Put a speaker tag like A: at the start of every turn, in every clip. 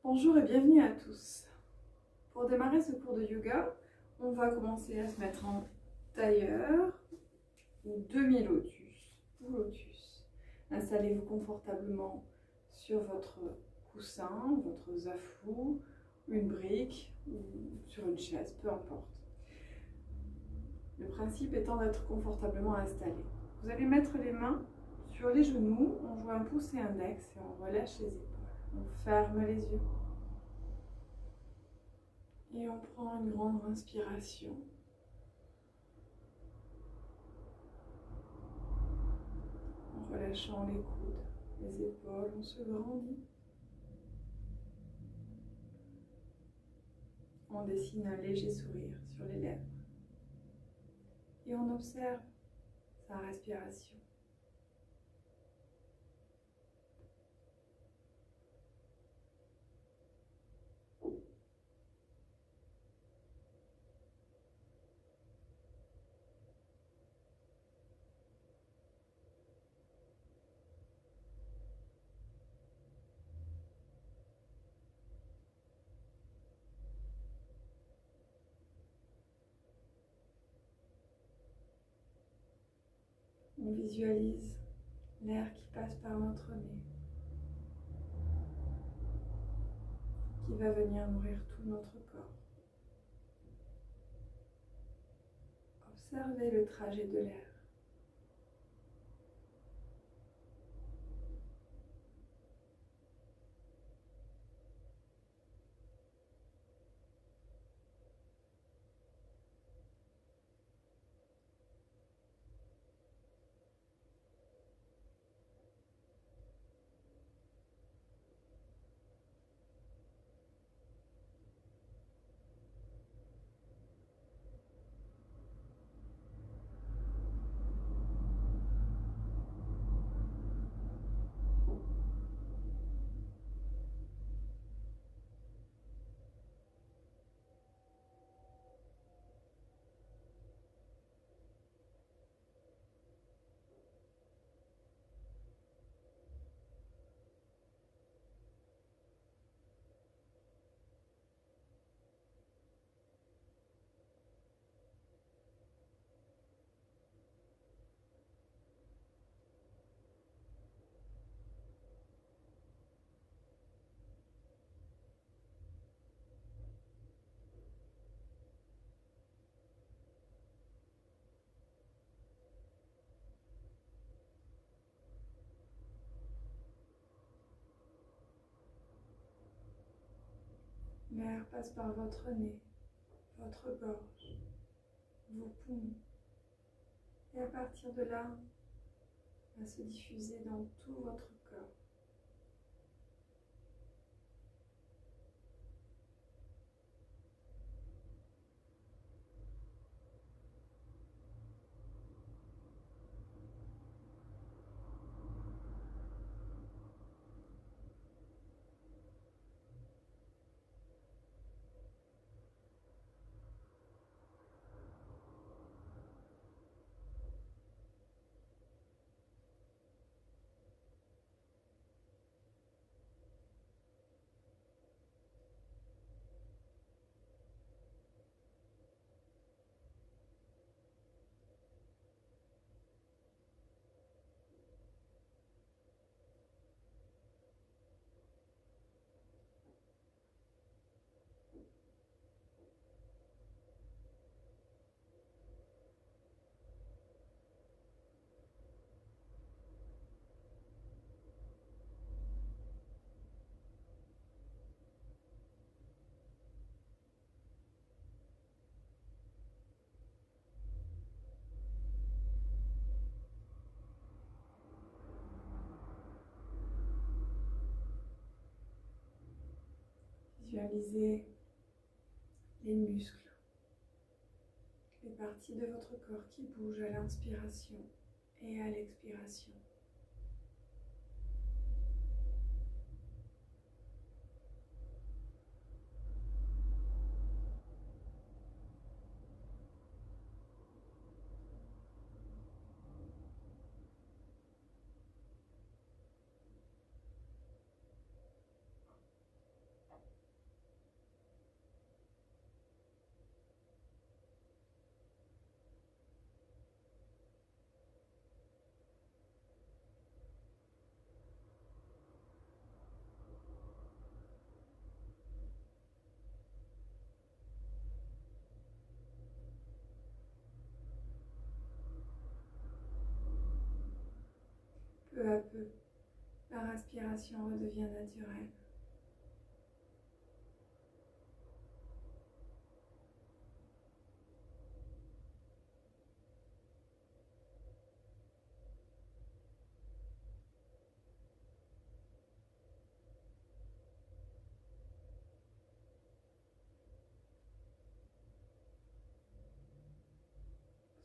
A: Bonjour et bienvenue à tous. Pour démarrer ce cours de yoga, on va commencer à se mettre en tailleur ou demi-lotus ou lotus. Installez-vous confortablement sur votre coussin, votre zafou, une brique ou sur une chaise, peu importe. Le principe étant d'être confortablement installé. Vous allez mettre les mains sur les genoux, on joue un pouce et un index et on relâche les épaules. On ferme les yeux. Et on prend une grande inspiration. En relâchant les coudes, les épaules, on se grandit. On dessine un léger sourire sur les lèvres. Et on observe sa respiration. On visualise l'air qui passe par notre nez, qui va venir nourrir tout notre corps. Observez le trajet de l'air. L'air passe par votre nez, votre gorge, vos poumons. Et à partir de là, va se diffuser dans tout votre corps. Visualisez les muscles, les parties de votre corps qui bougent à l'inspiration et à l'expiration. peu à peu, la respiration redevient naturelle.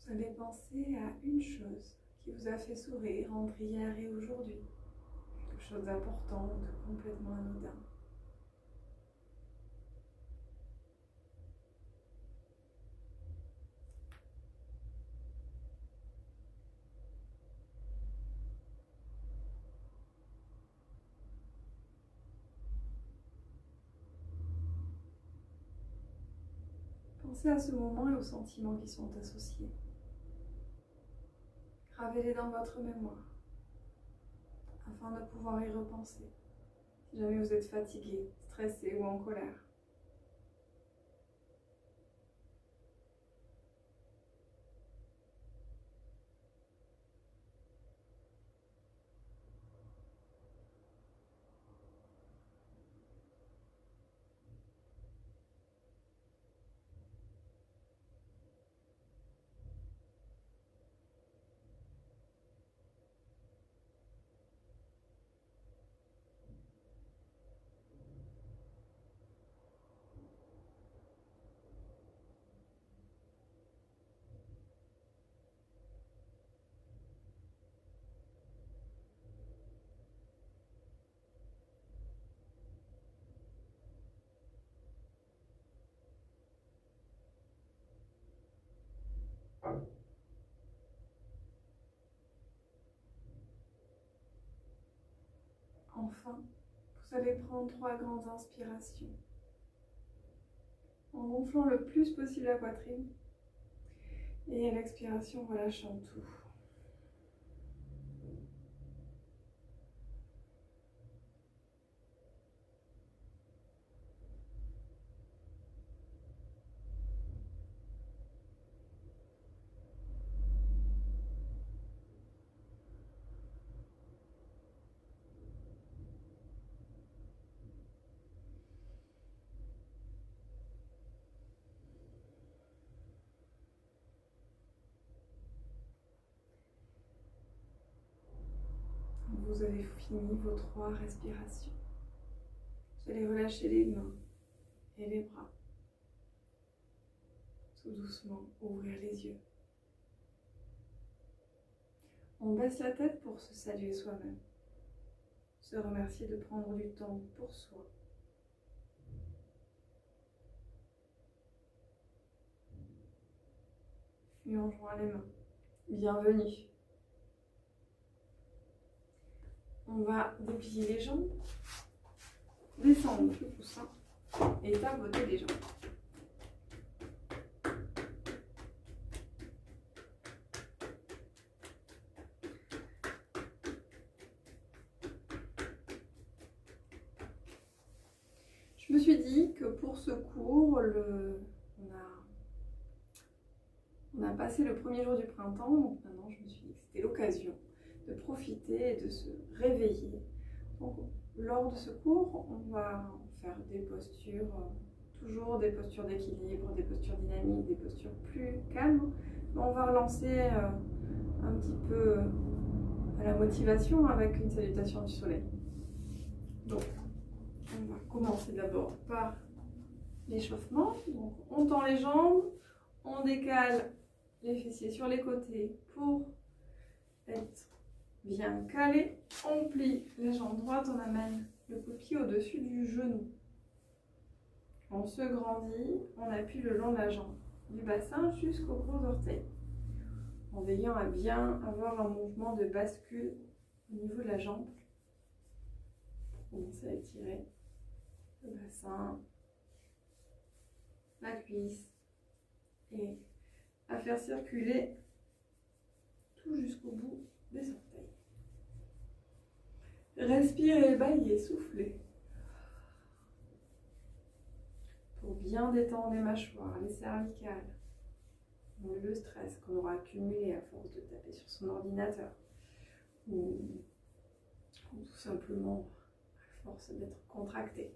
A: Vous allez penser à une chose qui vous a fait sourire entre hier et aujourd'hui. Quelque chose d'important, de complètement anodin. Pensez à ce moment et aux sentiments qui sont associés. Gravez-les dans votre mémoire, afin de pouvoir y repenser, si jamais vous êtes fatigué, stressé ou en colère. Enfin, vous allez prendre 3 grandes inspirations, en gonflant le plus possible la poitrine, et à l'expiration, relâchant tout. Vous avez fini vos 3 respirations. Vous allez relâcher les mains et les bras. Tout doucement, ouvrir les yeux. On baisse la tête pour se saluer soi-même. Se remercier de prendre du temps pour soi. Puis on joint les mains. Bienvenue. On va déplier les jambes, descendre le coussin et tapoter les jambes. Je me suis dit que pour ce cours, on a passé le premier jour du printemps, donc maintenant je me suis dit que c'était l'occasion de profiter et de se réveiller. Donc, lors de ce cours, on va faire des postures, toujours des postures d'équilibre, des postures dynamiques, des postures plus calmes. On va relancer un petit peu à la motivation avec une salutation du soleil. Donc, on va commencer d'abord par l'échauffement. Donc, on tend les jambes, on décale les fessiers sur les côtés pour être bien calé. On plie les jambes droites, on amène le coup de pied au-dessus du genou. On se grandit, on appuie le long de la jambe, du bassin jusqu'au gros orteil, en veillant à bien avoir un mouvement de bascule au niveau de la jambe. Commencez à étirer le bassin, la cuisse et à faire circuler tout jusqu'au bout des orteils. Respirez, baillez, soufflez. Pour bien détendre les mâchoires, les cervicales, le stress qu'on aura accumulé à force de taper sur son ordinateur ou ou tout simplement à force d'être contracté.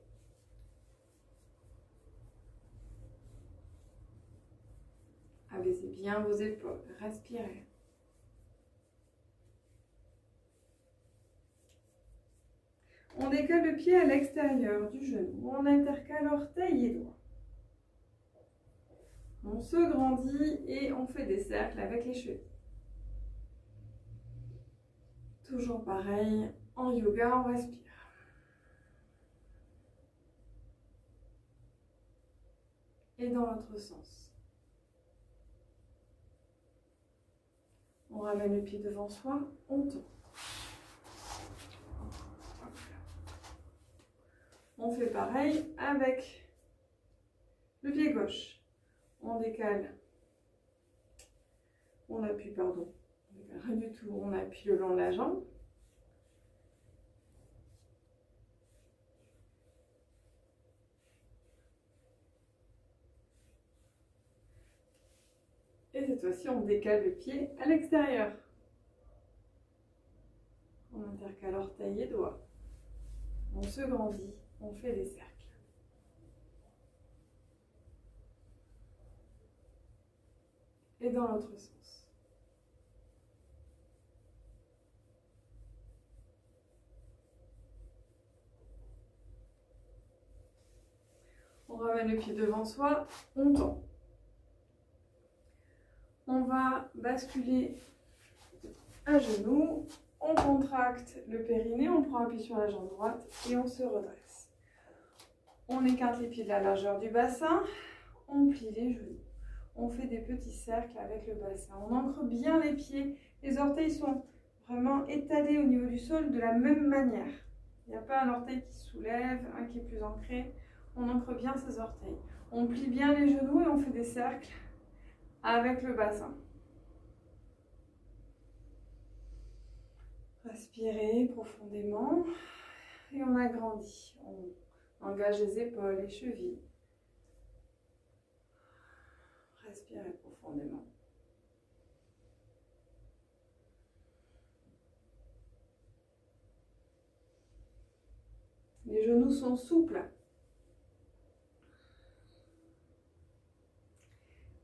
A: Abaissez bien vos épaules, respirez. On décale le pied à l'extérieur du genou, on intercale orteils et doigts. On se grandit et on fait des cercles avec les chevilles. Toujours pareil, en yoga, on respire. Et dans l'autre sens. On ramène le pied devant soi, on tend. On fait pareil avec le pied gauche. On décale, on appuie, pardon, on décale rien du tout, on appuie le long de la jambe. Et cette fois-ci, on décale le pied à l'extérieur. On intercale orteils et doigts. On se grandit, on fait des cercles. Et dans l'autre sens. On ramène le pied devant soi, on tend. On va basculer à genoux, on contracte le périnée, on prend appui sur la jambe droite et on se redresse. On écarte les pieds de la largeur du bassin, on plie les genoux. On fait des petits cercles avec le bassin. On ancre bien les pieds. Les orteils sont vraiment étalés au niveau du sol de la même manière. Il n'y a pas un orteil qui soulève, un qui est plus ancré. On ancre bien ses orteils. On plie bien les genoux et on fait des cercles avec le bassin. Respirez profondément et on agrandit. On engage les épaules, les chevilles. Respirez profondément. Les genoux sont souples.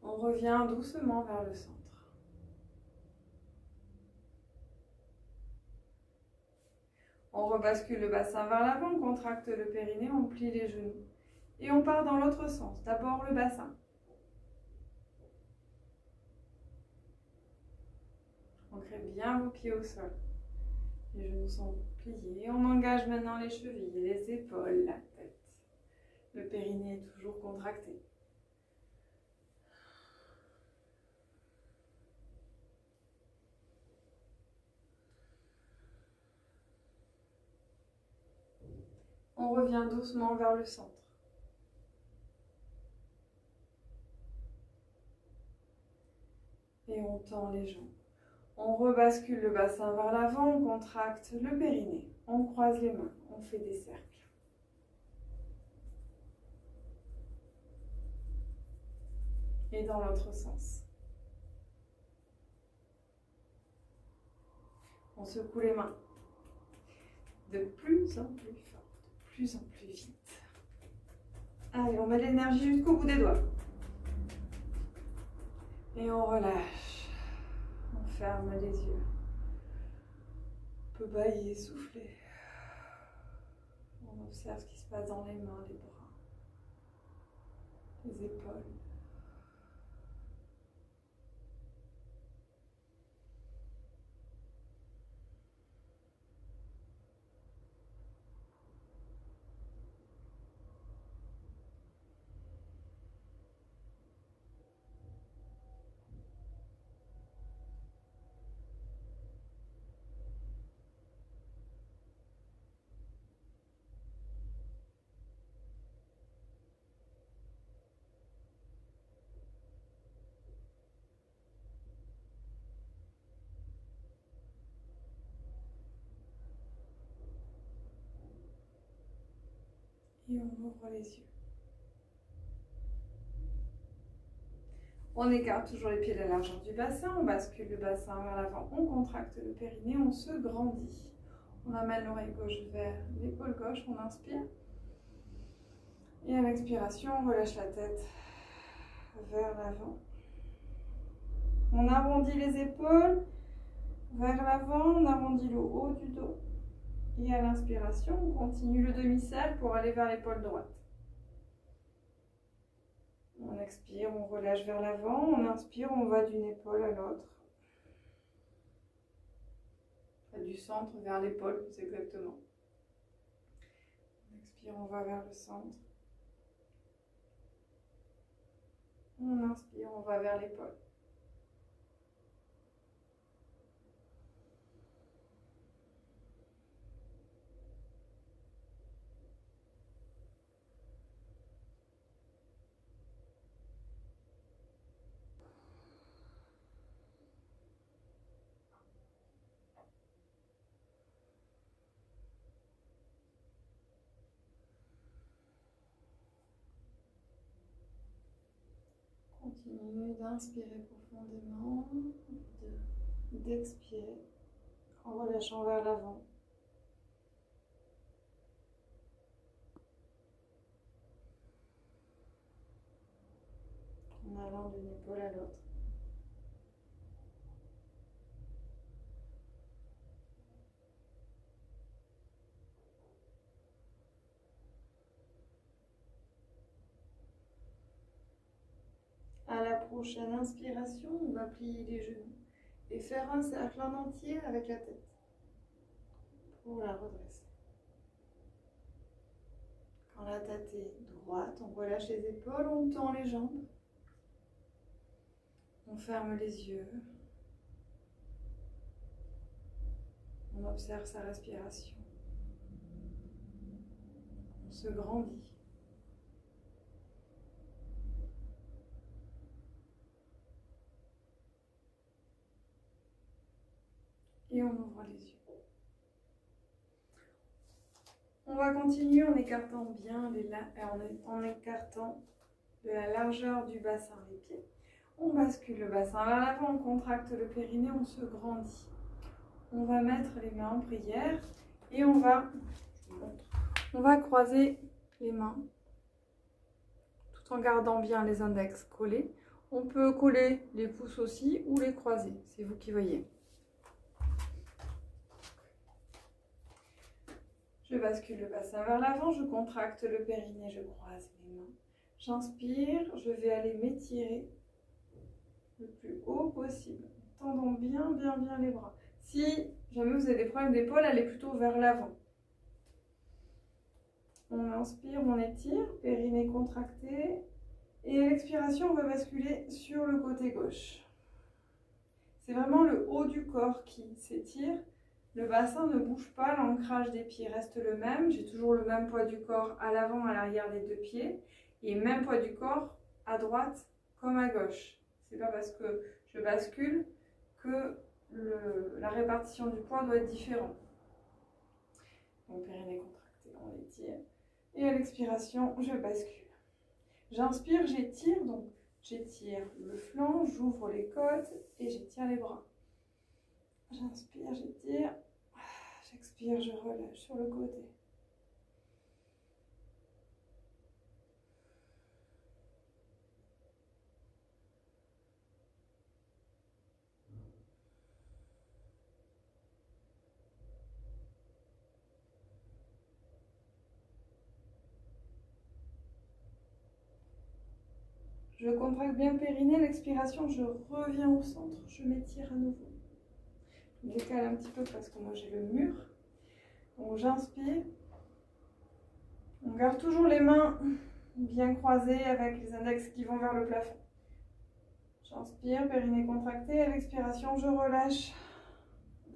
A: On revient doucement vers le centre. On rebascule le bassin vers l'avant, on contracte le périnée, on plie les genoux. Et on part dans l'autre sens. D'abord le bassin. Ancrez bien vos pieds au sol. Les genoux sont pliés. On engage maintenant les chevilles, les épaules, la tête. Le périnée est toujours contracté. On revient doucement vers le centre. Et on tend les jambes. On rebascule le bassin vers l'avant, on contracte le périnée. On croise les mains, on fait des cercles. Et dans l'autre sens. On secoue les mains. De plus en plus fort, de plus en plus vite. Allez, on met l'énergie jusqu'au bout des doigts. Et on relâche. On ferme les yeux. On peut bâiller, souffler. On observe ce qui se passe dans les mains, les bras, les épaules. Et on ouvre les yeux. On écarte toujours les pieds de la largeur du bassin, on bascule le bassin vers l'avant, on contracte le périnée, on se grandit. On amène l'oreille gauche vers l'épaule gauche, on inspire. Et à l'expiration, on relâche la tête vers l'avant. On arrondit les épaules vers l'avant, on arrondit le haut du dos. Et à l'inspiration, on continue le demi-cercle pour aller vers l'épaule droite. On expire, on relâche vers l'avant, on inspire, on va d'une épaule à l'autre. Du centre vers l'épaule, plus exactement. On expire, on va vers le centre. On inspire, on va vers l'épaule. Continuez d'inspirer profondément, d'expirer en relâchant vers l'avant. En allant d'une épaule à l'autre. À la prochaine inspiration, on va plier les genoux et faire un cercle en entier avec la tête pour la redresser. Quand la tête est droite, on relâche les épaules, on tend les jambes. On ferme les yeux. On observe sa respiration. On se grandit. Et on ouvre les yeux. On va continuer en écartant bien en écartant de la largeur du bassin les pieds. On bascule le bassin vers l'avant, on contracte le périnée, on se grandit. On va mettre les mains en prière et on va croiser les mains tout en gardant bien les index collés. On peut coller les pouces aussi ou les croiser, c'est vous qui voyez. Je bascule le bassin vers l'avant, je contracte le périnée, je croise mes mains. J'inspire, je vais aller m'étirer le plus haut possible, tendant bien les bras. Si jamais vous avez des problèmes d'épaule, allez plutôt vers l'avant. On inspire, on étire, périnée contracté. Et à l'expiration, on va basculer sur le côté gauche. C'est vraiment le haut du corps qui s'étire. Le bassin ne bouge pas, l'ancrage des pieds reste le même. J'ai toujours le même poids du corps à l'avant, à l'arrière des deux pieds. Et même poids du corps à droite comme à gauche. C'est pas parce que je bascule que la répartition du poids doit être différente. Donc périnée contracté, on l'étire. Et à l'expiration, je bascule. J'inspire, j'étire, donc j'étire le flanc, j'ouvre les côtes et j'étire les bras. J'inspire, j'étire, j'expire, je relâche sur le côté. Je contracte bien le périnée, l'expiration, je reviens au centre, je m'étire à nouveau. Je décale un petit peu parce que moi j'ai le mur. Donc j'inspire. On garde toujours les mains bien croisées avec les index qui vont vers le plafond. J'inspire, périnée contracté, à l'expiration, je relâche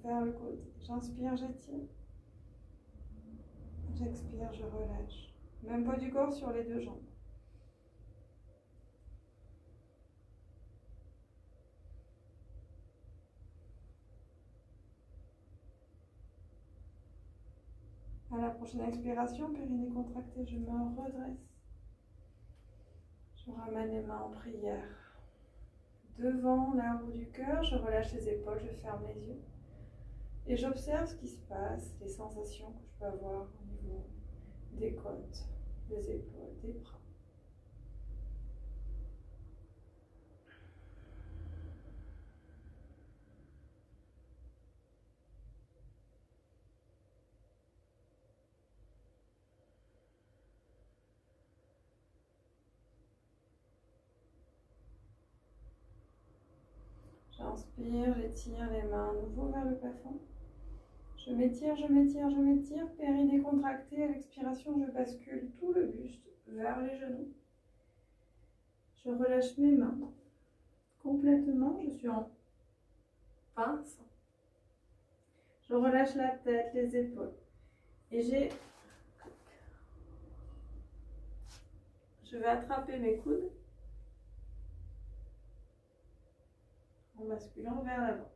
A: vers le côté. J'inspire, j'étire. J'expire, je relâche. Même poids du corps sur les deux jambes. À la prochaine expiration, périnée contracté, je me redresse. Je ramène les mains en prière. Devant la roue du cœur, je relâche les épaules, je ferme les yeux. Et j'observe ce qui se passe, les sensations que je peux avoir au niveau des côtes, des épaules, des bras. J'inspire, j'étire les mains à nouveau vers le plafond. Je m'étire, je m'étire, je m'étire. Périnée contracté. À l'expiration, je bascule tout le buste vers les genoux. Je relâche mes mains complètement. Je suis en pince. Je relâche la tête, les épaules. Et je vais attraper mes coudes en basculant vers l'avant.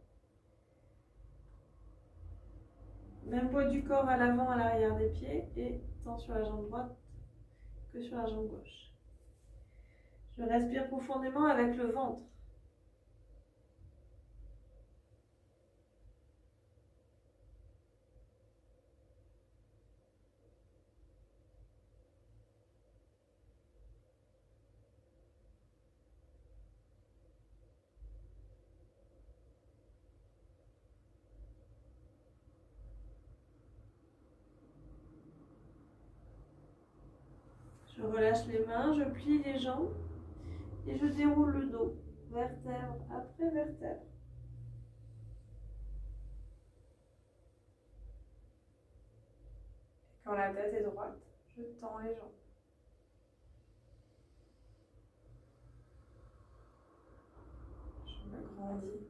A: Même poids du corps à l'avant, à l'arrière des pieds et tant sur la jambe droite que sur la jambe gauche. Je respire profondément avec le ventre. Je relâche les mains, je plie les jambes et je déroule le dos, vertèbre après vertèbre. Quand la tête est droite, je tends les jambes. Je me grandis.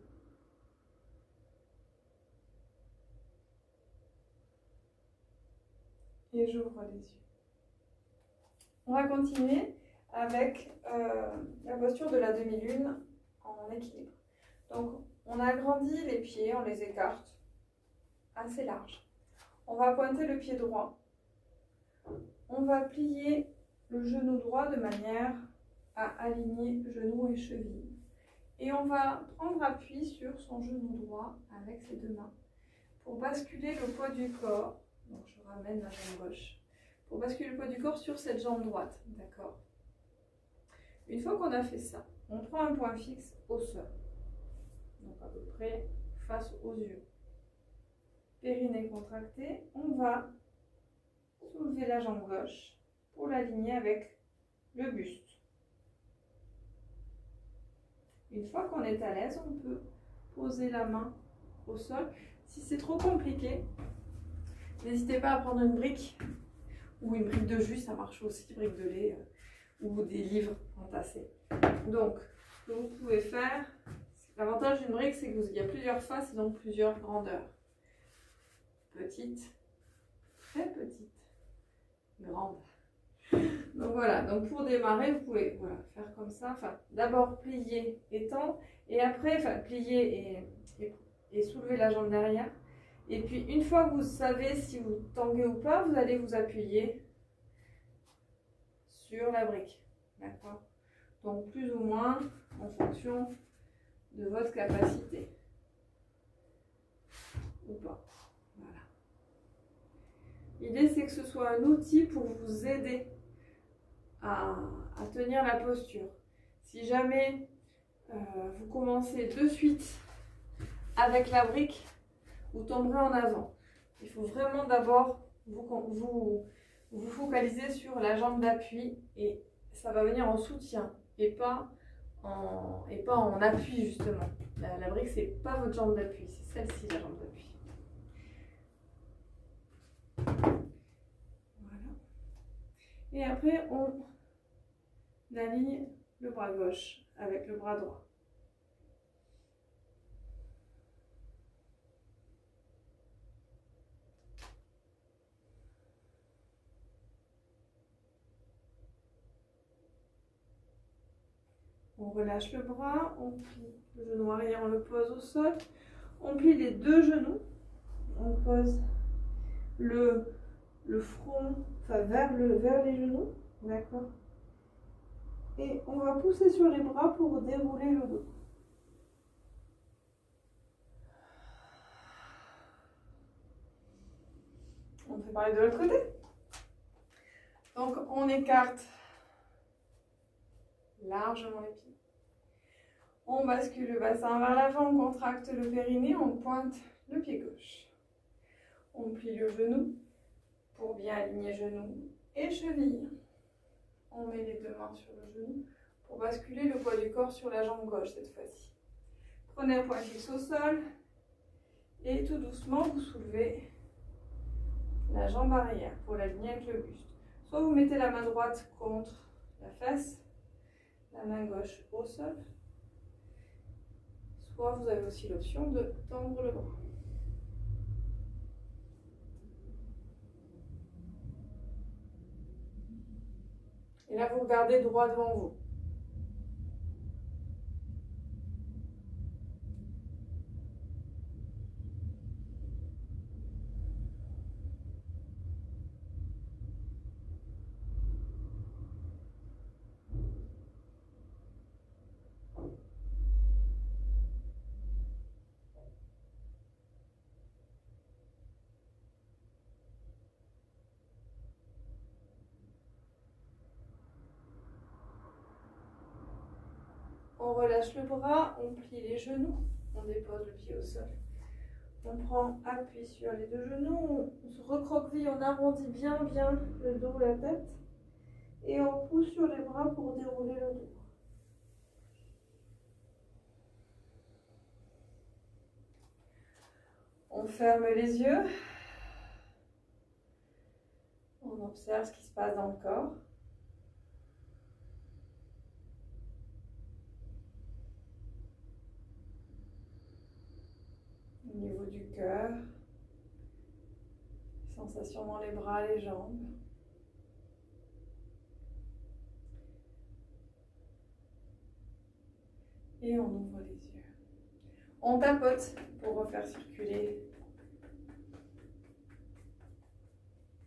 A: Et j'ouvre les yeux. On va continuer avec la posture de la demi-lune en équilibre. Donc, on agrandit les pieds, on les écarte assez large. On va pointer le pied droit. On va plier le genou droit de manière à aligner genou et cheville. Et on va prendre appui sur son genou droit avec ses deux mains pour basculer le poids du corps. Donc, je ramène la jambe gauche. Pour basculer le poids du corps sur cette jambe droite, d'accord? Une fois qu'on a fait ça, on prend un point fixe au sol, donc à peu près face aux yeux. Périnée contracté, on va soulever la jambe gauche pour l'aligner avec le buste. Une fois qu'on est à l'aise, on peut poser la main au sol. Si c'est trop compliqué, n'hésitez pas à prendre une brique ou une brique de jus, ça marche aussi, brique de lait ou des livres entassés. Donc, ce que vous pouvez faire, l'avantage d'une brique, c'est qu'il y a plusieurs faces et donc plusieurs grandeurs. Petite, très petite, grande. Donc voilà, donc pour démarrer, vous pouvez faire comme ça. Enfin, d'abord plier et tendre, et après plier et soulever la jambe derrière. Et puis une fois que vous savez si vous tanguez ou pas, vous allez vous appuyer sur la brique. D'accord? Donc plus ou moins en fonction de votre capacité. Ou pas. Voilà. L'idée, c'est que ce soit un outil pour vous aider à tenir la posture. Si jamais vous commencez de suite avec la brique, vous tomberez en avant. Il faut vraiment d'abord vous focaliser sur la jambe d'appui et ça va venir en soutien et pas en appui justement. La brique, c'est pas votre jambe d'appui, c'est celle-ci la jambe d'appui. Voilà. Et après, on aligne le bras gauche avec le bras droit. On relâche le bras, on plie le genou arrière, on le pose au sol. On plie les deux genoux. On pose le front vers les genoux. D'accord? Et on va pousser sur les bras pour dérouler le dos. On fait pareil de l'autre côté. Donc on écarte largement les pieds. On bascule le bassin vers l'avant, on contracte le périnée, on pointe le pied gauche. On plie le genou pour bien aligner genou et cheville. On met les deux mains sur le genou pour basculer le poids du corps sur la jambe gauche cette fois-ci. Prenez un point fixe au sol et tout doucement vous soulevez la jambe arrière pour l'aligner avec le buste. Soit vous mettez la main droite contre la fesse, la main gauche au sol, soit vous avez aussi l'option de tendre le bras. Et là, vous regardez droit devant vous. On relâche le bras, on plie les genoux, on dépose le pied au sol. On prend appui sur les deux genoux, on se recroqueville, on arrondit bien le dos, la tête. Et on pousse sur les bras pour dérouler le dos. On ferme les yeux. On observe ce qui se passe dans le corps. Au niveau du cœur, sensations dans les bras, les jambes. Et on ouvre les yeux. On tapote pour refaire circuler un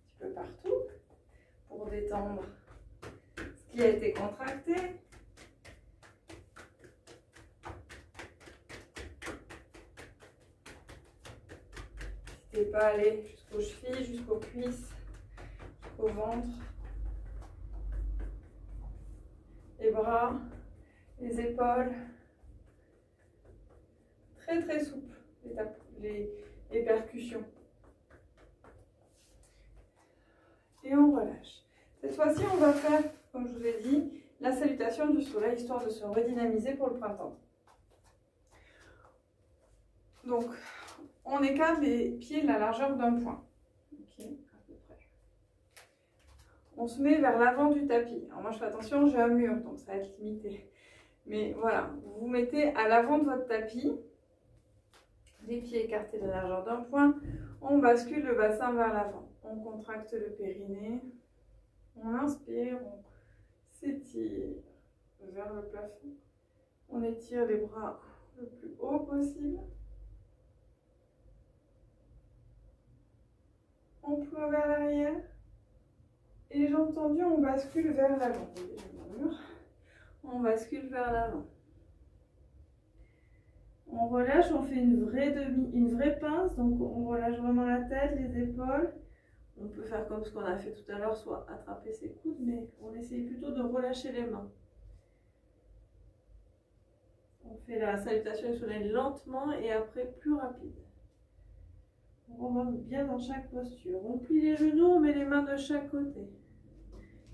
A: petit peu partout, pour détendre ce qui a été contracté. N'hésitez pas à aller jusqu'aux chevilles, jusqu'aux cuisses, jusqu'au ventre. Les bras, les épaules. Très très souple, les percussions. Et on relâche. Cette fois-ci, on va faire, comme je vous ai dit, la salutation du soleil, histoire de se redynamiser pour le printemps. Donc, on écarte les pieds de la largeur d'un point. Ok, à peu près. On se met vers l'avant du tapis. Alors moi, je fais attention, j'ai un mur, donc ça va être limité. Mais voilà, vous vous mettez à l'avant de votre tapis. Les pieds écartés de la largeur d'un point, on bascule le bassin vers l'avant. On contracte le périnée, on inspire, on s'étire vers le plafond. On étire les bras le plus haut possible. On ploie vers l'arrière. Et les jambes tendues, on bascule vers l'avant. On bascule vers l'avant. On relâche, on fait une vraie pince, donc on relâche vraiment la tête, les épaules. On peut faire comme ce qu'on a fait tout à l'heure, soit attraper ses coudes, mais on essaye plutôt de relâcher les mains. On fait la salutation du soleil lentement et après plus rapide. On remonte bien dans chaque posture. On plie les genoux, on met les mains de chaque côté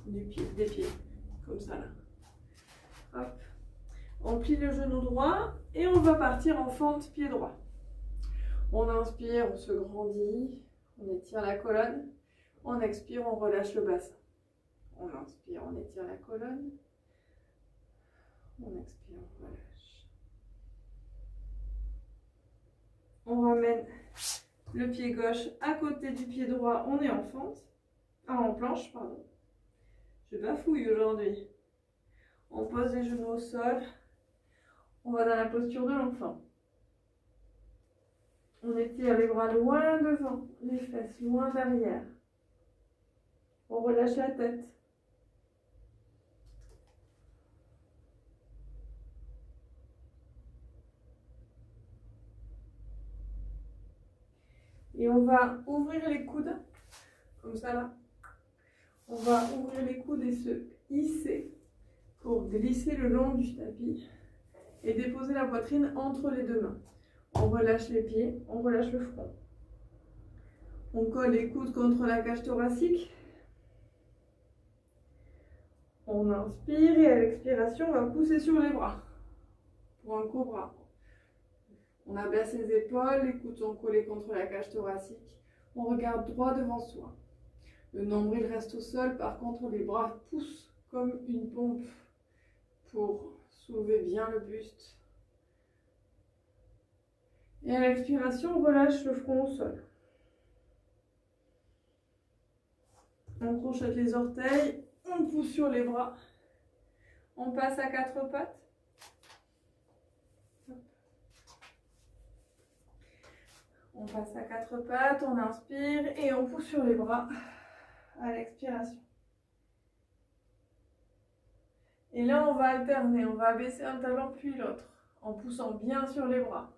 A: des pieds, comme ça là. Hop. On plie le genou droit et on va partir en fente pied droit. On inspire, on se grandit, on étire la colonne. On expire, on relâche le bassin. On inspire, on étire la colonne. On expire, on relâche. On ramène le pied gauche à côté du pied droit, on est en fente. Ah, en planche, pardon. Je bafouille aujourd'hui. On pose les genoux au sol. On va dans la posture de l'enfant. On étire les bras loin devant, les fesses loin derrière. On relâche la tête. Et on va ouvrir les coudes comme ça là. On va ouvrir les coudes et se hisser pour glisser le long du tapis et déposer la poitrine entre les deux mains. On relâche les pieds, on relâche le front. On colle les coudes contre la cage thoracique. On inspire et à l'expiration, on va pousser sur les bras pour un cobra. On abaisse les épaules, les coudes sont collés contre la cage thoracique. On regarde droit devant soi. Le nombril reste au sol, par contre les bras poussent comme une pompe pour soulever bien le buste. Et à l'expiration, on relâche le front au sol. On crochette les orteils, on pousse sur les bras. On passe à quatre pattes. On passe à quatre pattes, on inspire et on pousse sur les bras à l'expiration. Et là, on va alterner, on va abaisser un talon puis l'autre en poussant bien sur les bras.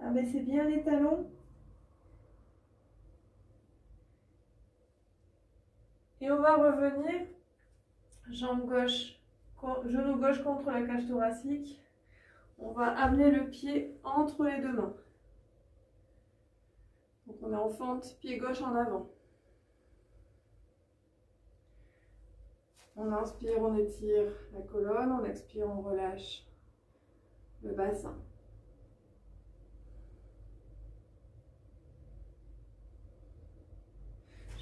A: Abaissez bien les talons. Et on va revenir, jambe gauche, genou gauche contre la cage thoracique. On va amener le pied entre les deux mains. Donc on est en fente, pied gauche en avant. On inspire, on étire la colonne, on expire, on relâche le bassin.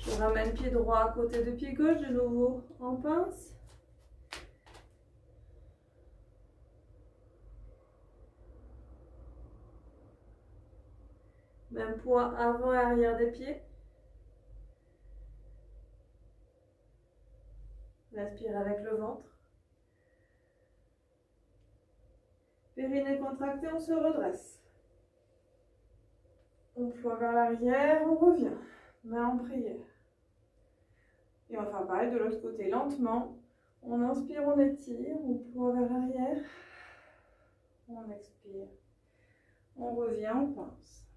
A: Je ramène pied droit à côté de pied gauche, de nouveau en pince. Même poids avant et arrière des pieds. Inspire avec le ventre. Périnée contracté, on se redresse. On ploie vers l'arrière, on revient. Main en prière. Et on va faire pareil de l'autre côté, lentement. On inspire, on étire, on ploie vers l'arrière. On expire. On revient, on pince.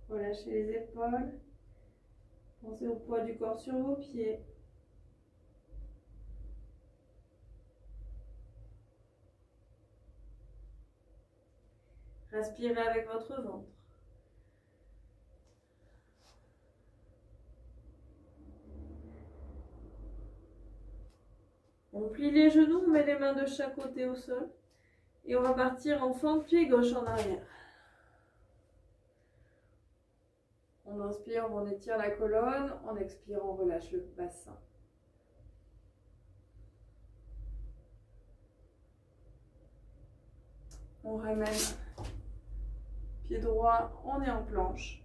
A: Relâchez les épaules. Pensez au poids du corps sur vos pieds. Respirez avec votre ventre. On plie les genoux, on met les mains de chaque côté au sol. Et on va partir en fente, pied gauche en arrière. On inspire, on étire la colonne. On expire, on relâche le bassin. On ramène pied droit, on est en planche.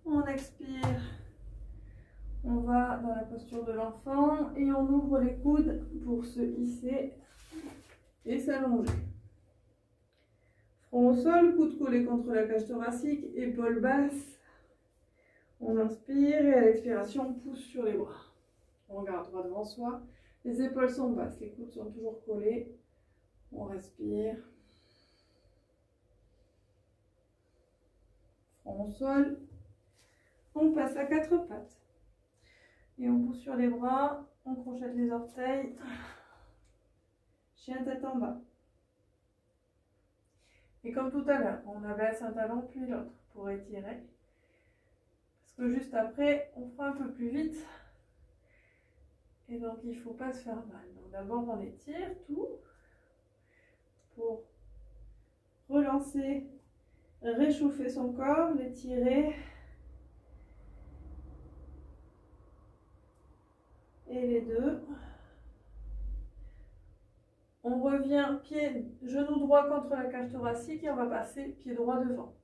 A: On expire. On va dans la posture de l'enfant et on ouvre les coudes pour se hisser et s'allonger. Front au sol, coude collé contre la cage thoracique, épaules basses. On inspire et à l'expiration, on pousse sur les bras. On regarde droit devant soi. Les épaules sont basses, les coudes sont toujours collés. On respire. Front au sol. On passe à quatre pattes. Et on pousse sur les bras, on crochette les orteils. Chien tête en bas. Et comme tout à l'heure, on abaisse un talon puis l'autre pour étirer. Parce que juste après, on fera un peu plus vite. Et donc, il ne faut pas se faire mal. Donc d'abord, on étire tout pour relancer, réchauffer son corps, l'étirer. Et les deux. On revient genou droit contre la cage thoracique et on va passer pied droit devant.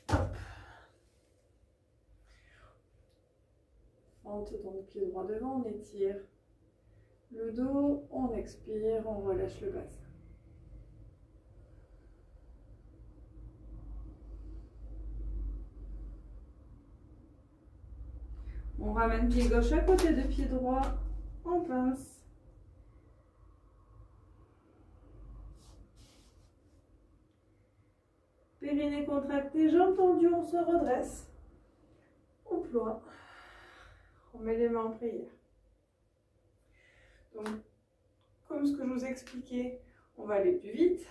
A: Hop. Fente donc pied droit devant, on étire le dos, on expire, on relâche le bassin. On ramène pied gauche à côté de pied droit. On pince. Périnée contracté, jambes tendues, on se redresse. On ploie. On met les mains en prière. Donc, comme ce que je vous expliquais, on va aller plus vite.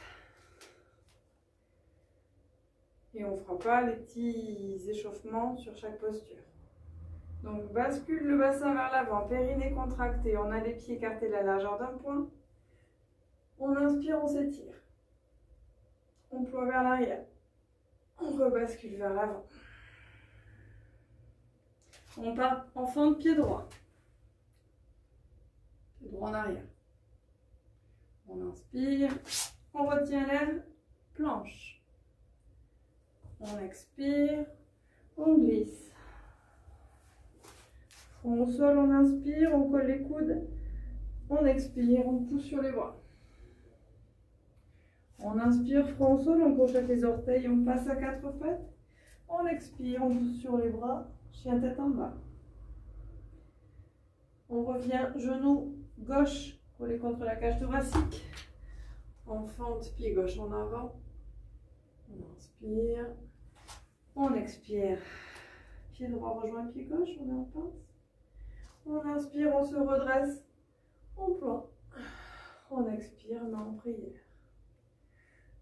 A: Et on ne fera pas les petits échauffements sur chaque posture. Donc, bascule le bassin vers l'avant, périnée contracté. On a les pieds écartés de la largeur d'un point. On inspire, on s'étire. On ploie vers l'arrière. On rebascule vers l'avant. On part en fente pied droit. Pied droit en arrière. On inspire. On retient l'air. Planche. On expire. On glisse. Front au sol, on inspire. On colle les coudes. On expire. On pousse sur les bras. On inspire, front au sol, on projette les orteils, on passe à quatre pattes. On expire, on pousse sur les bras, chien tête en bas. On revient, genou gauche collé contre la cage thoracique. On fente, pied gauche en avant. On inspire, on expire. Pied droit rejoint pied gauche, on est en pince. On inspire, on se redresse, on ploie. On expire, main en prière.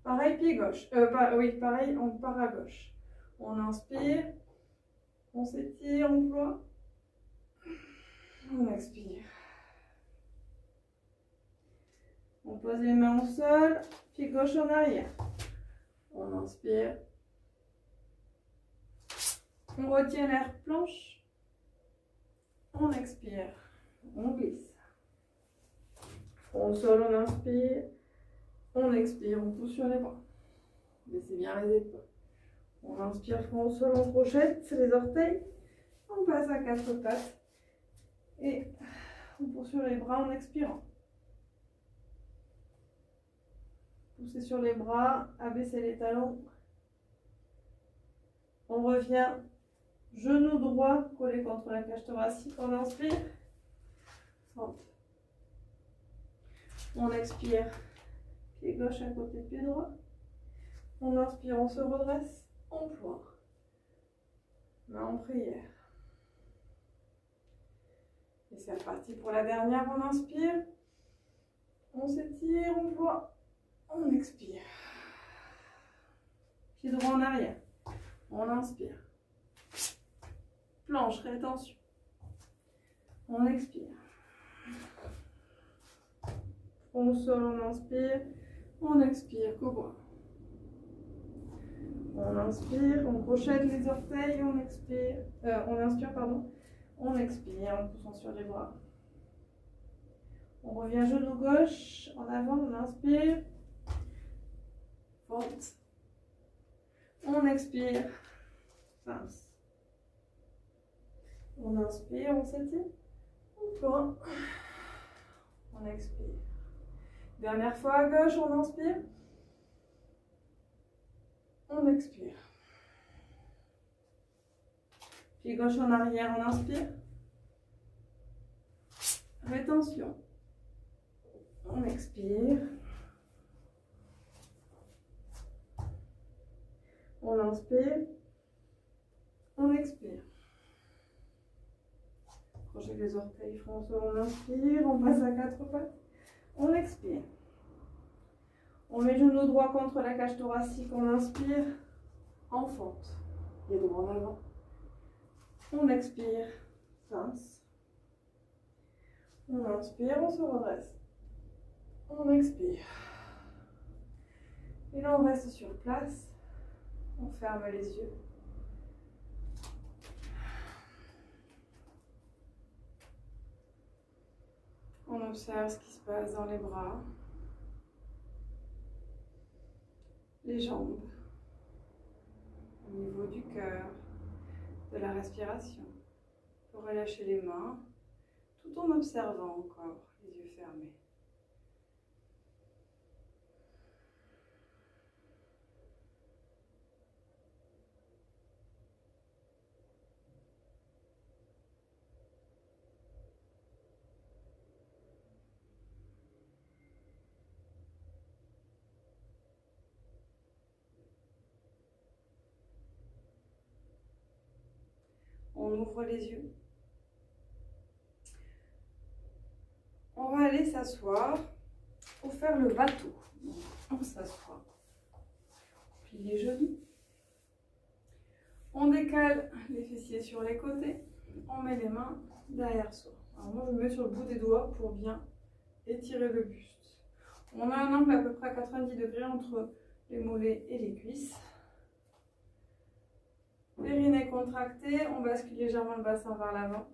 A: Pareil, pied gauche. Pareil, on part à gauche. On inspire, on s'étire, on ploie. On expire. On pose les mains au sol, pied gauche en arrière. On inspire. On retient l'air, planche. On expire. On glisse. Front au sol, on inspire. On expire, on pousse sur les bras. Laissez bien les épaules. On inspire, front au sol, on projette les orteils. On passe à quatre pattes. Et on pousse sur les bras en expirant. Poussez sur les bras, abaissez les talons. On revient, genou droit collé contre la cage thoracique. On inspire. Fente. On expire. Pied gauche à côté de pied droit. On inspire, on se redresse, on ploie. Main en prière. Et c'est reparti pour la dernière. On inspire. On s'étire, on ploie. On expire. Pied droit en arrière. On inspire. Planche, rétention. On expire. Au sol, on inspire. On expire, cobra. On inspire, on projette les orteils, on expire. On inspire, pardon. On expire en poussant sur les bras. On revient genou gauche, en avant, on inspire. Fente. On expire. Pince. On inspire, on s'étire. On ploie. On expire. Dernière fois à gauche, on inspire. On expire. Pied gauche en arrière, on inspire. Rétention. On expire. On inspire. On expire. Crochet les orteils, front au sol, on inspire. On passe à quatre pattes. On expire. On met genou droit contre la cage thoracique, on inspire. En fente. Pied droit en avant. On expire. Pince. On inspire, on se redresse. On expire. Et là, on reste sur place. On ferme les yeux. On observe ce qui se passe dans les bras, les jambes, au niveau du cœur, de la respiration. On peut relâcher les mains tout en observant encore les yeux fermés. On ouvre les yeux. On va aller s'asseoir pour faire le bateau. On s'assoit. On plie les genoux. On décale les fessiers sur les côtés. On met les mains derrière soi. Alors moi, je me mets sur le bout des doigts pour bien étirer le buste. On a un angle à peu près à 90 degrés entre les mollets et les cuisses. Périnée contracté, on bascule légèrement le bassin vers l'avant.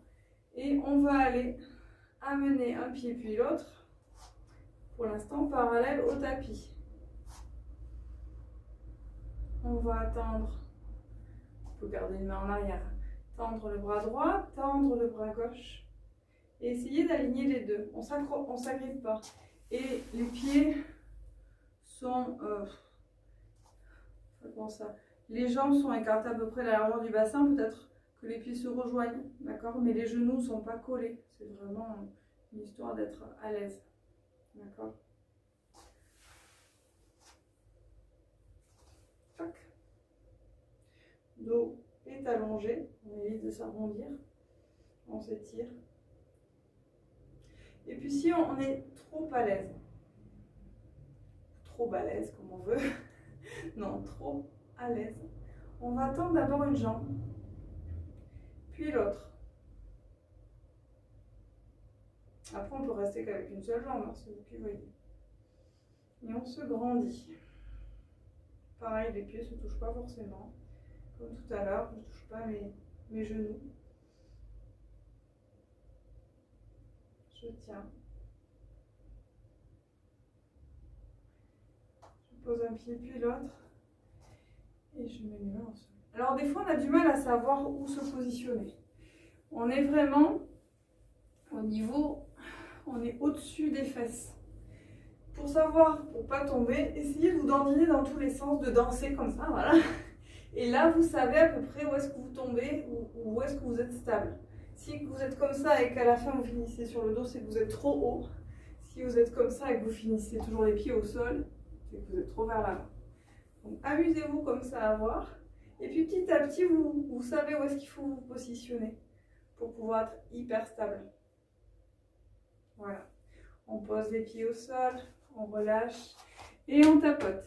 A: Et on va aller amener un pied puis l'autre, pour l'instant parallèle au tapis. On va tendre, on peut garder une main en arrière, tendre le bras droit, tendre le bras gauche et essayer d'aligner les deux. On ne s'agrippe pas. Et les pieds sont... comment ça ? Les jambes sont écartées à peu près à la largeur du bassin, peut-être que les pieds se rejoignent, d'accord ? Mais les genoux ne sont pas collés. C'est vraiment une histoire d'être à l'aise, d'accord ? Tac. Dos est allongé, on évite de s'arrondir, on s'étire. Et puis si on est trop à l'aise, trop balèze comme on veut, non, trop à l'aise, on va tendre d'abord une jambe, puis l'autre. Après on peut rester qu'avec une seule jambe, hein, c'est vous qui voyez. Et on se grandit. Pareil, les pieds ne se touchent pas forcément. Comme tout à l'heure, je ne touche pas mes genoux. Je tiens. Je pose un pied puis l'autre. Et je mets mes mains ensemble. Alors des fois, on a du mal à savoir où se positionner. On est vraiment au niveau, on est au-dessus des fesses. Pour savoir, pour ne pas tomber, essayez de vous dandiner dans tous les sens, de danser comme ça, voilà. Et là, vous savez à peu près où est-ce que vous tombez ou où est-ce que vous êtes stable. Si vous êtes comme ça et qu'à la fin vous finissez sur le dos, c'est que vous êtes trop haut. Si vous êtes comme ça et que vous finissez toujours les pieds au sol, c'est que vous êtes trop vers l'avant. Donc amusez-vous comme ça à voir. Et puis petit à petit, vous savez où est-ce qu'il faut vous positionner pour pouvoir être hyper stable. Voilà. On pose les pieds au sol, on relâche et on tapote.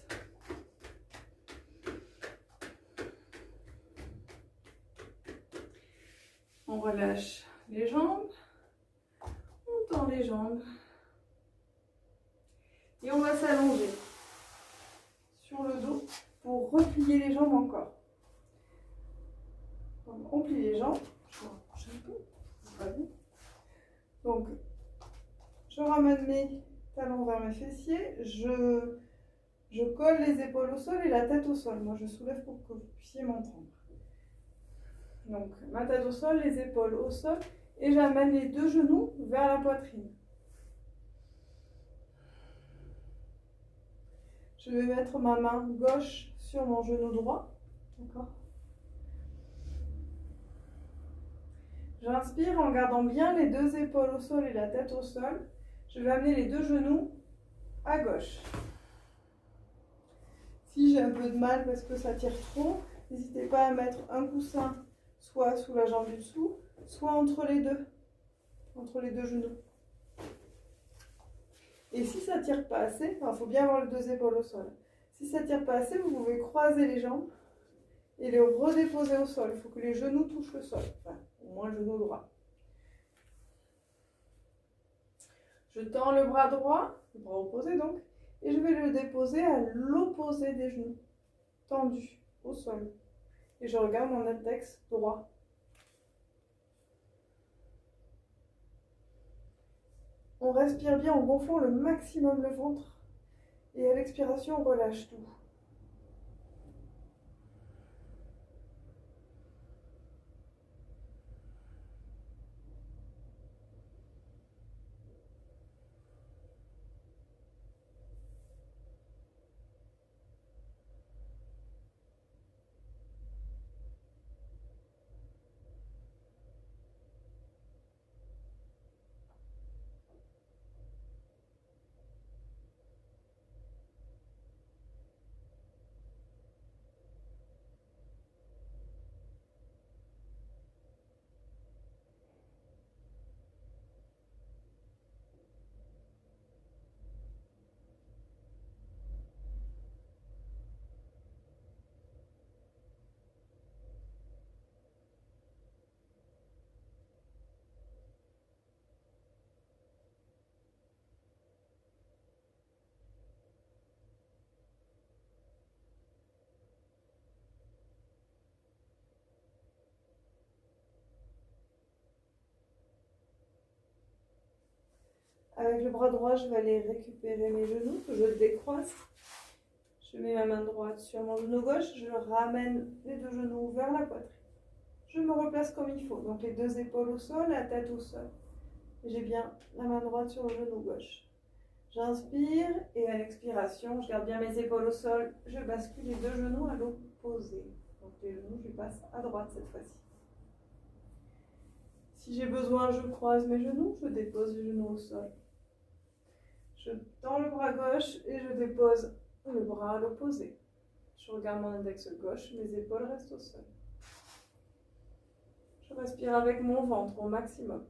A: On relâche les jambes, on tend les jambes et on va s'allonger sur le dos pour replier les jambes encore. Donc, on plie les jambes, je rapproche un peu, c'est pas bien. Donc, je ramène mes talons vers mes fessiers, je colle les épaules au sol et la tête au sol. Moi, je soulève pour que vous puissiez m'entendre. Donc, ma tête au sol, les épaules au sol, et j'amène les deux genoux vers la poitrine. Je vais mettre ma main gauche sur mon genou droit. D'accord ? J'inspire en gardant bien les deux épaules au sol et la tête au sol. Je vais amener les deux genoux à gauche. Si j'ai un peu de mal parce que ça tire trop, n'hésitez pas à mettre un coussin soit sous la jambe du dessous, soit entre les deux genoux. Et si ça ne tire pas assez, il faut bien avoir les deux épaules au sol. Si ça ne tire pas assez, vous pouvez croiser les jambes et les redéposer au sol. Il faut que les genoux touchent le sol, enfin, au moins le genou droit. Je tends le bras droit, le bras opposé donc, et je vais le déposer à l'opposé des genoux, tendu au sol. Et je regarde mon index droit. On respire bien en gonflant le maximum le ventre. Et à l'expiration, on relâche tout. Avec le bras droit, je vais aller récupérer mes genoux, que je décroise. Je mets ma main droite sur mon genou gauche, je ramène les deux genoux vers la poitrine. Je me replace comme il faut, donc les deux épaules au sol, la tête au sol. J'ai bien la main droite sur le genou gauche. J'inspire et à l'expiration, je garde bien mes épaules au sol, je bascule les deux genoux à l'opposé. Donc les genoux, je les passe à droite cette fois-ci. Si j'ai besoin, je croise mes genoux, je dépose les genoux au sol. Je tends le bras gauche et je dépose le bras à l'opposé. Je regarde mon index gauche, mes épaules restent au sol. Je respire avec mon ventre au maximum.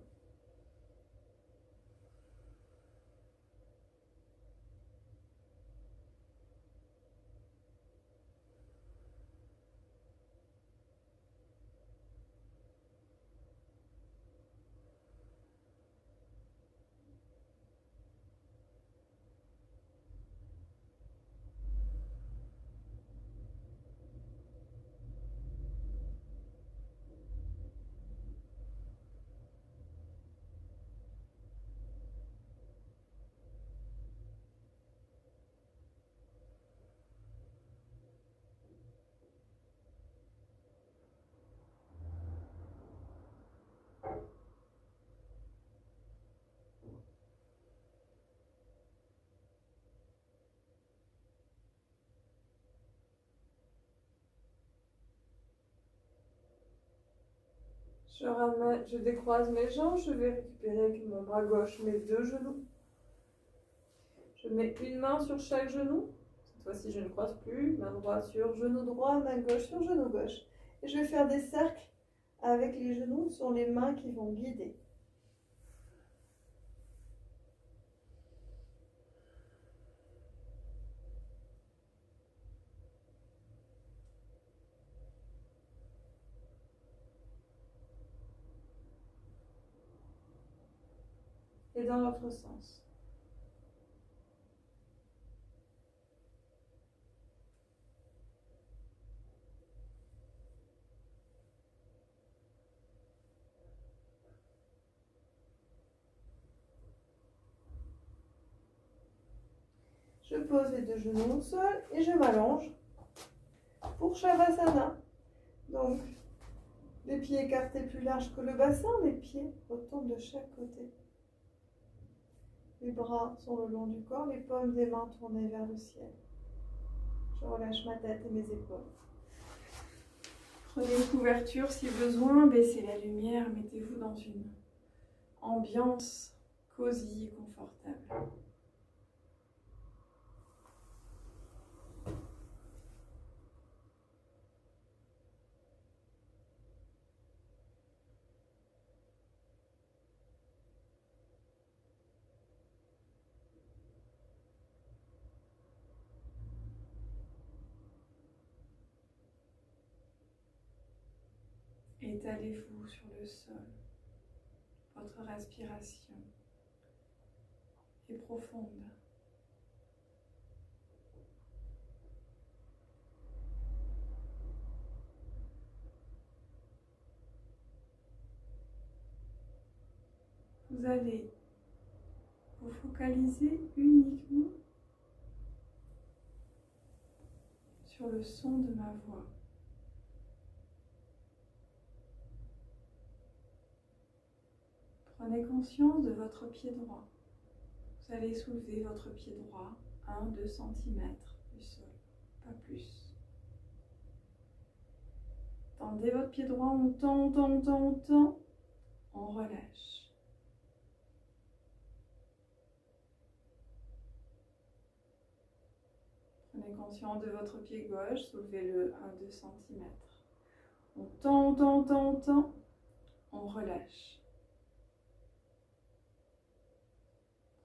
A: Je décroise mes jambes, je vais récupérer avec mon bras gauche mes deux genoux. Je mets une main sur chaque genou. Cette fois-ci, je ne croise plus. Main droite sur genou droit, main gauche sur genou gauche. Et je vais faire des cercles avec les genoux sur les mains qui vont guider. Et dans l'autre sens. Je pose les deux genoux au sol et je m'allonge pour Shavasana. Donc, les pieds écartés plus larges que le bassin, les pieds retournent de chaque côté. Les bras sont le long du corps, les paumes des mains tournées vers le ciel. Je relâche ma tête et mes épaules. Prenez une couverture si besoin, baissez la lumière, mettez-vous dans une ambiance cosy et confortable. Étalez-vous sur le sol. Votre respiration est profonde. Vous allez vous focaliser uniquement sur le son de ma voix. Prenez conscience de votre pied droit. Vous allez soulever votre pied droit 1-2 cm du sol, pas plus. Tendez votre pied droit, on tend, on tend, on tend, on tend, on relâche. Prenez conscience de votre pied gauche, soulevez-le 1-2 cm. On tend, on tend, on tend, on tend, on relâche.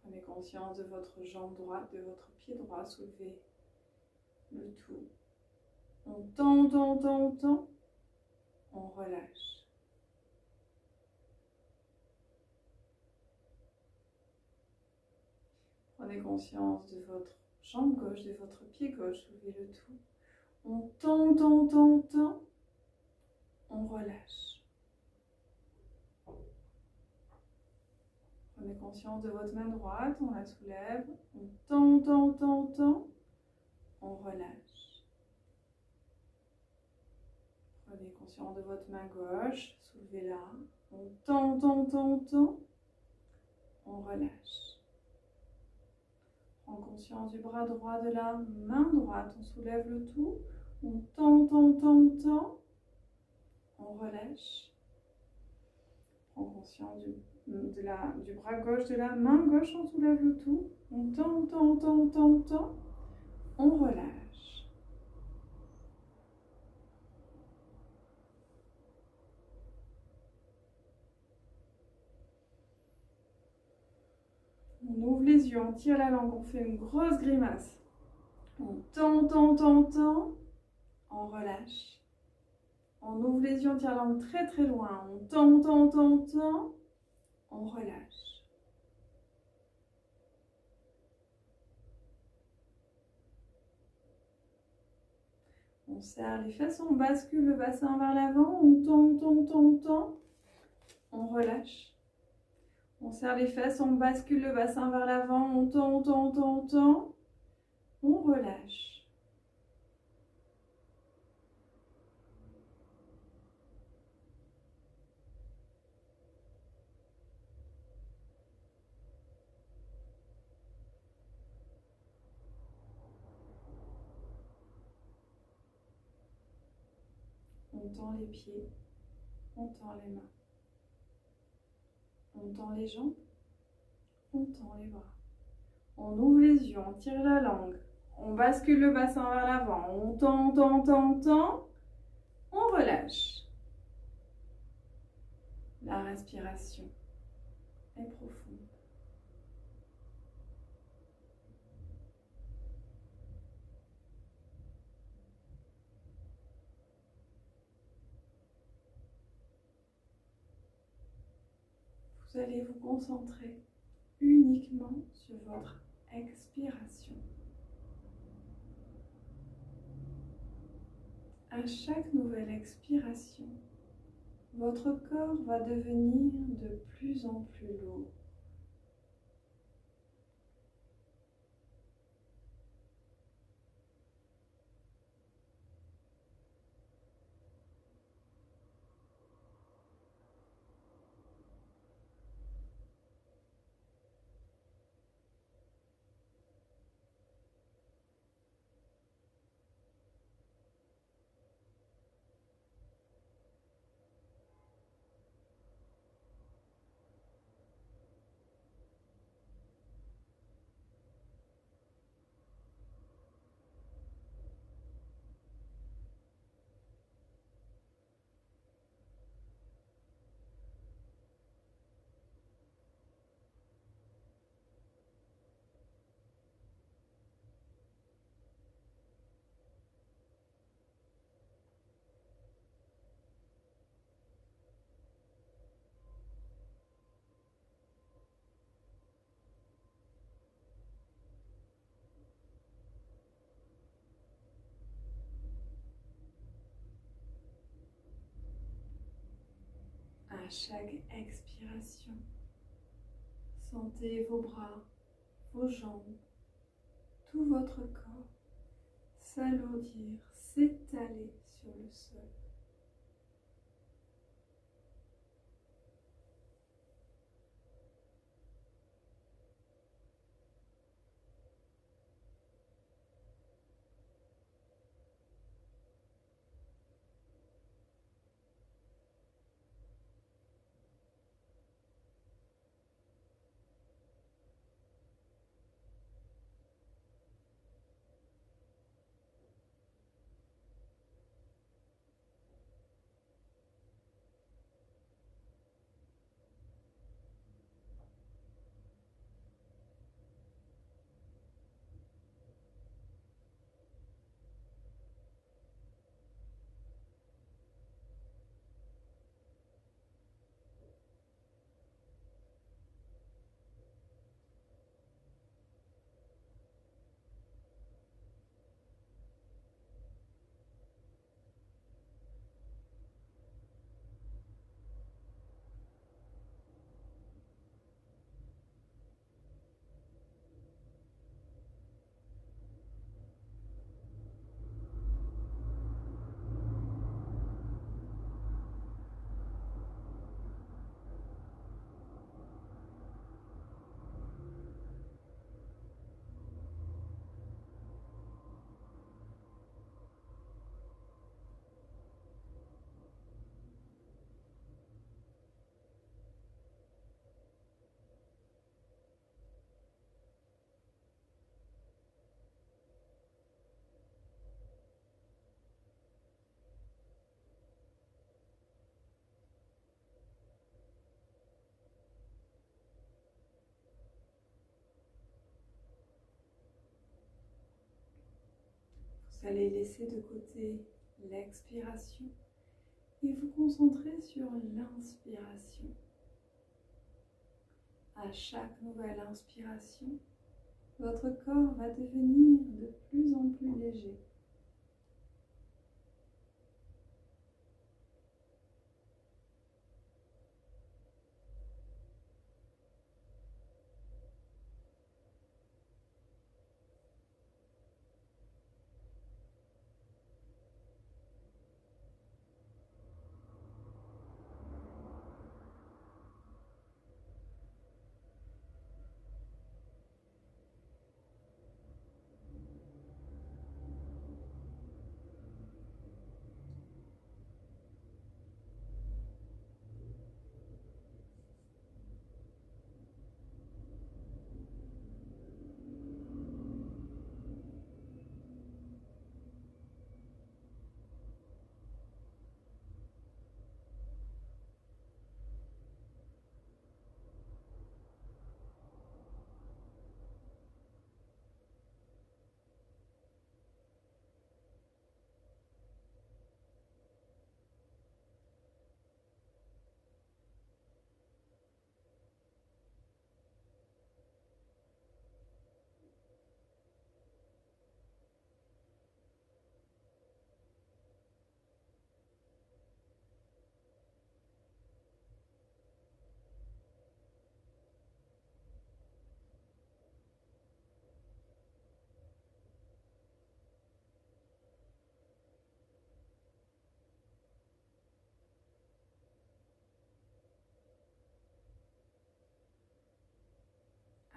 A: Prenez conscience de votre jambe droite, de votre pied droit, soulevez le tout. On tend, on tend, on tend, on tend, on relâche. Prenez conscience de votre jambe gauche, de votre pied gauche, soulevez le tout. On tend, on tend, on tend, on tend, on relâche. Prenez conscience de votre main droite, on la soulève, on tend, tend, tend, tend, on relâche. Prenez conscience de votre main gauche, soulevez-la, on tend, tend, tend, tend, on relâche. Prends conscience du bras droit de la main droite, on soulève le tout, on tend, tend, tend, tend, on relâche. Prends conscience du bras gauche de la main gauche, on soulève le tout, on tend, tend, tend, tend, tend, on relâche. On ouvre les yeux, on tire la langue, on fait une grosse grimace. On tend, tend, tend, tend, on relâche. On ouvre les yeux, on tire la langue très très loin. On tend, tend, tend, tend, on relâche. On serre les fesses, on bascule le bassin vers l'avant. On tend, tend, tend, tend, on relâche. On serre les fesses, on bascule le bassin vers l'avant. On tend, tend, tend, tend, on relâche. On tend les pieds, on tend les mains. On tend les jambes, on tend les bras. On ouvre les yeux, on tire la langue. On bascule le bassin vers l'avant. On tend, tend, tend, tend, on relâche. La respiration est profonde. Vous allez vous concentrer uniquement sur votre expiration. À chaque nouvelle expiration, votre corps va devenir de plus en plus lourd. À chaque expiration, sentez vos bras, vos jambes, tout votre corps s'alourdir, s'étaler sur le sol. Vous allez laisser de côté l'expiration et vous concentrer sur l'inspiration. À chaque nouvelle inspiration, votre corps va devenir de plus en plus léger.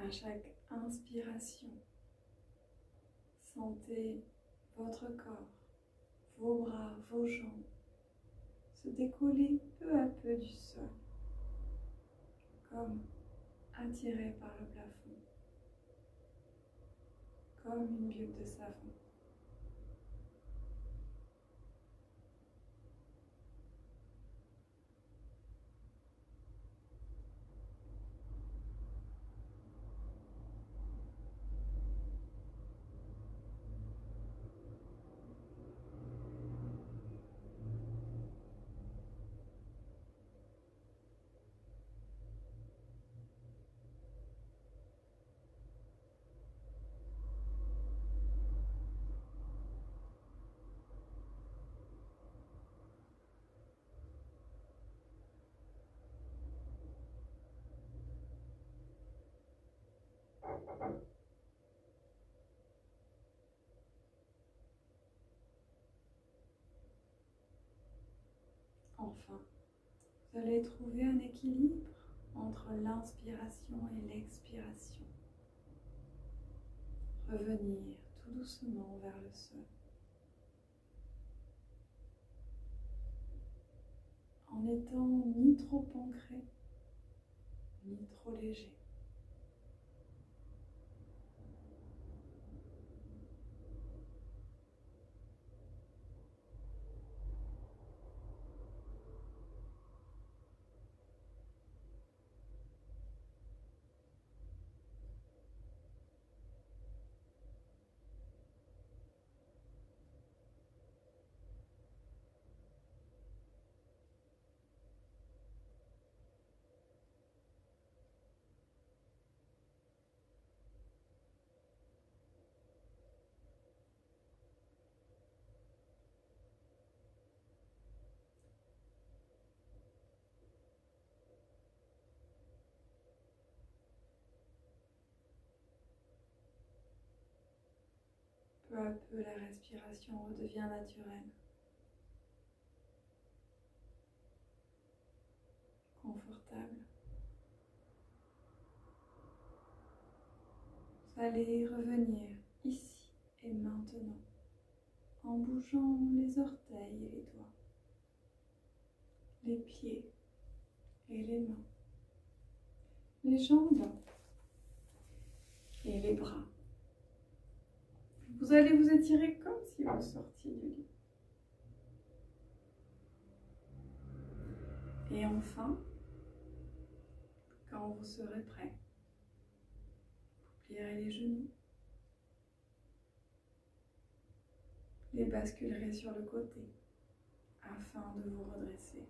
A: À chaque inspiration, sentez votre corps, vos bras, vos jambes se décoller peu à peu du sol, comme attirés par le plafond, comme une bulle de savon. Enfin, vous allez trouver un équilibre entre l'inspiration et l'expiration. Revenir tout doucement vers le sol, en n'étant ni trop ancré, ni trop léger. Peu à peu, la respiration redevient naturelle, confortable. Vous allez revenir ici et maintenant en bougeant les orteils et les doigts, les pieds et les mains, les jambes et les bras. Vous allez vous étirer comme si vous sortiez du lit. Et enfin, quand vous serez prêt, vous plierez les genoux, les basculerez sur le côté afin de vous redresser.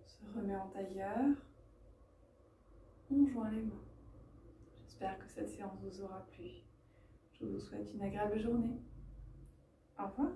A: On se remet en tailleur. On joint les mains. J'espère que cette séance vous aura plu. Je vous souhaite une agréable journée. Au revoir.